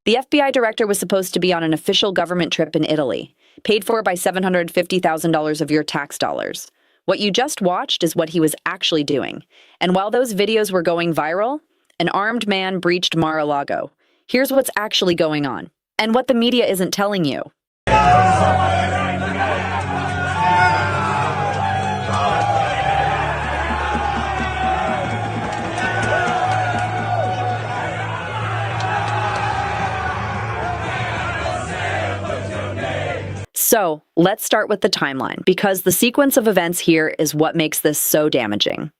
The FBI director was supposed to be on an official government trip in Italy, paid for by $750,000 of your tax dollars. What you just watched is what he was actually doing. And while those videos were going viral, an armed man breached Mar-a-Lago. Here's what's actually going on, and what the media isn't telling you. So, let's start with the timeline, because the sequence of events here is what makes this so damaging.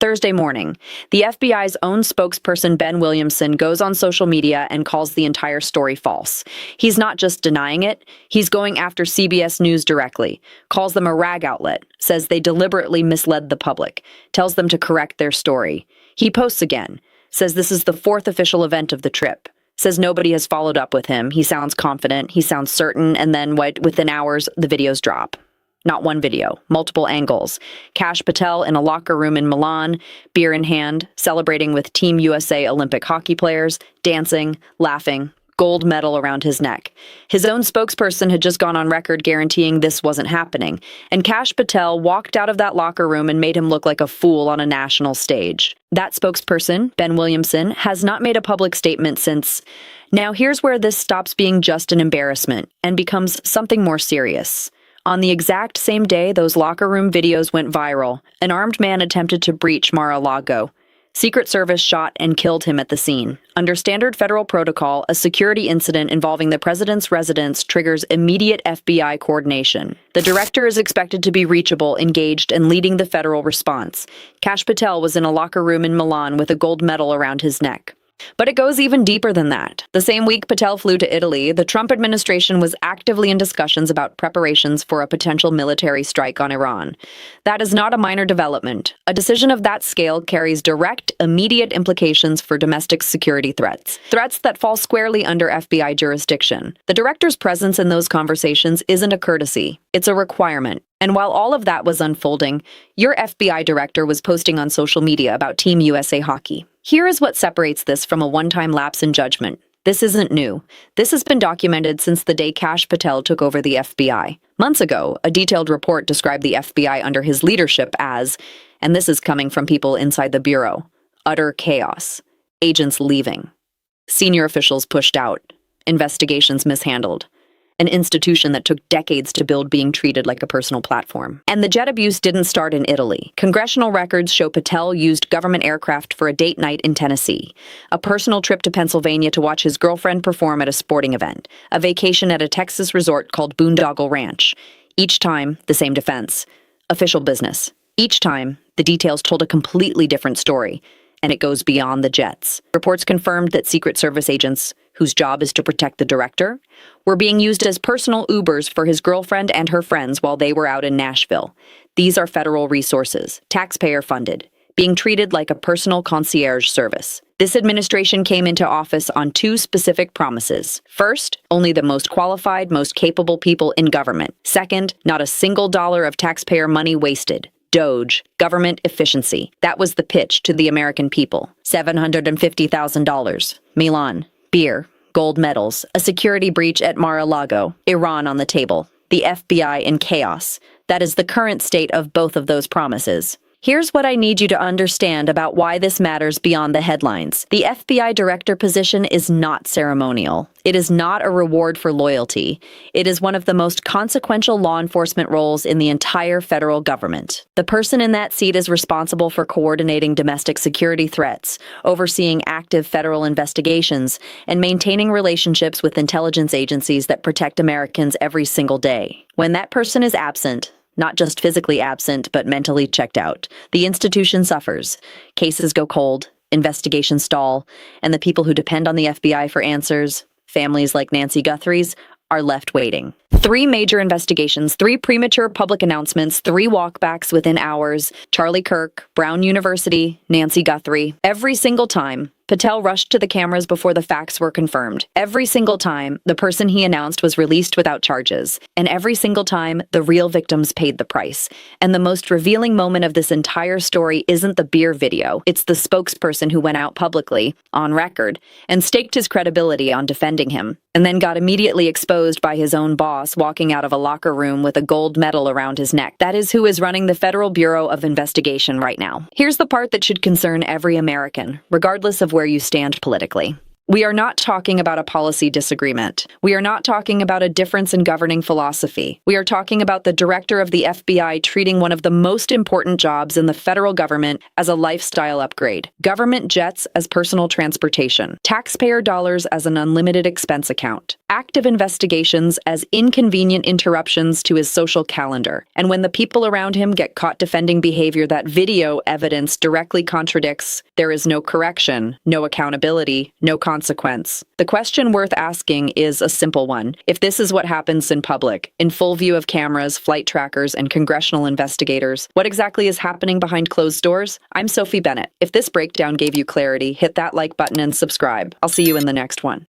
Thursday morning, the FBI's own spokesperson Ben Williamson goes on social media and calls the entire story false. He's not just denying it, he's going after CBS News directly, calls them a rag outlet, says they deliberately misled the public, tells them to correct their story. He posts again, says this is the fourth official event of the trip. Says nobody has followed up with him. He sounds confident, he sounds certain, and then within hours, the videos drop. Not one video, multiple angles. Cash Patel in a locker room in Milan, beer in hand, celebrating with Team USA Olympic hockey players, dancing, laughing, gold medal around his neck. His own spokesperson had just gone on record guaranteeing this wasn't happening, and Cash Patel walked out of that locker room and made him look like a fool on a national stage. That spokesperson, Ben Williamson, has not made a public statement since. Now here's where this stops being just an embarrassment and becomes something more serious. On the exact same day those locker room videos went viral, an armed man attempted to breach Mar-a-Lago. Secret Service shot and killed him at the scene. Under standard federal protocol, a security incident involving the president's residence triggers immediate FBI coordination. The director is expected to be reachable, engaged, and leading the federal response. Cash Patel was in a locker room in Milan with a gold medal around his neck. But it goes even deeper than that. The same week Patel flew to Italy, the Trump administration was actively in discussions about preparations for a potential military strike on Iran. That is not a minor development. A decision of that scale carries direct, immediate implications for domestic security threats. Threats that fall squarely under FBI jurisdiction. The director's presence in those conversations isn't a courtesy, it's a requirement. And while all of that was unfolding, your FBI director was posting on social media about Team USA hockey. Here is what separates this from a one-time lapse in judgment. This isn't new. This has been documented since the day Cash Patel took over the FBI. Months ago, a detailed report described the FBI under his leadership as, and this is coming from people inside the bureau, utter chaos. Agents leaving. Senior officials pushed out. Investigations mishandled. An institution that took decades to build being treated like a personal platform. And the jet abuse didn't start in Italy. Congressional records show Patel used government aircraft for a date night in Tennessee, a personal trip to Pennsylvania to watch his girlfriend perform at a sporting event, a vacation at a Texas resort called Boondoggle Ranch. Each time, the same defense. Official business. Each time, the details told a completely different story, and it goes beyond the jets. Reports confirmed that Secret Service agents, whose job is to protect the director, were being used as personal Ubers for his girlfriend and her friends while they were out in Nashville. These are federal resources, taxpayer-funded, being treated like a personal concierge service. This administration came into office on two specific promises. First, only the most qualified, most capable people in government. Second, not a single dollar of taxpayer money wasted. Doge, government efficiency. That was the pitch to the American people. $750,000. Milan. Beer, gold medals, a security breach at Mar-a-Lago, Iran on the table, the FBI in chaos. That is the current state of both of those promises. Here's what I need you to understand about why this matters beyond the headlines. The FBI director position is not ceremonial. It is not a reward for loyalty. It is one of the most consequential law enforcement roles in the entire federal government. The person in that seat is responsible for coordinating domestic security threats, overseeing active federal investigations, and maintaining relationships with intelligence agencies that protect Americans every single day. When that person is absent, not just physically absent, but mentally checked out, the institution suffers. Cases go cold, investigations stall, and the people who depend on the FBI for answers, families like Nancy Guthrie's, are left waiting. 3 major investigations, 3 premature public announcements, 3 walkbacks within hours, Charlie Kirk, Brown University, Nancy Guthrie. Every single time, Patel rushed to the cameras before the facts were confirmed. Every single time, the person he announced was released without charges. And every single time, the real victims paid the price. And the most revealing moment of this entire story isn't the beer video. It's the spokesperson who went out publicly, on record, and staked his credibility on defending him, and then got immediately exposed by his own boss walking out of a locker room with a gold medal around his neck. That is who is running the Federal Bureau of Investigation right now. Here's the part that should concern every American, regardless of where you stand politically. We are not talking about a policy disagreement. We are not talking about a difference in governing philosophy. We are talking about the director of the FBI treating one of the most important jobs in the federal government as a lifestyle upgrade. Government jets as personal transportation. Taxpayer dollars as an unlimited expense account. Active investigations as inconvenient interruptions to his social calendar. And when the people around him get caught defending behavior that video evidence directly contradicts, there is no correction, no accountability, no consequence. The question worth asking is a simple one. If this is what happens in public, in full view of cameras, flight trackers, and congressional investigators, what exactly is happening behind closed doors? I'm Sophie Bennett. If this breakdown gave you clarity, hit that like button and subscribe. I'll see you in the next one.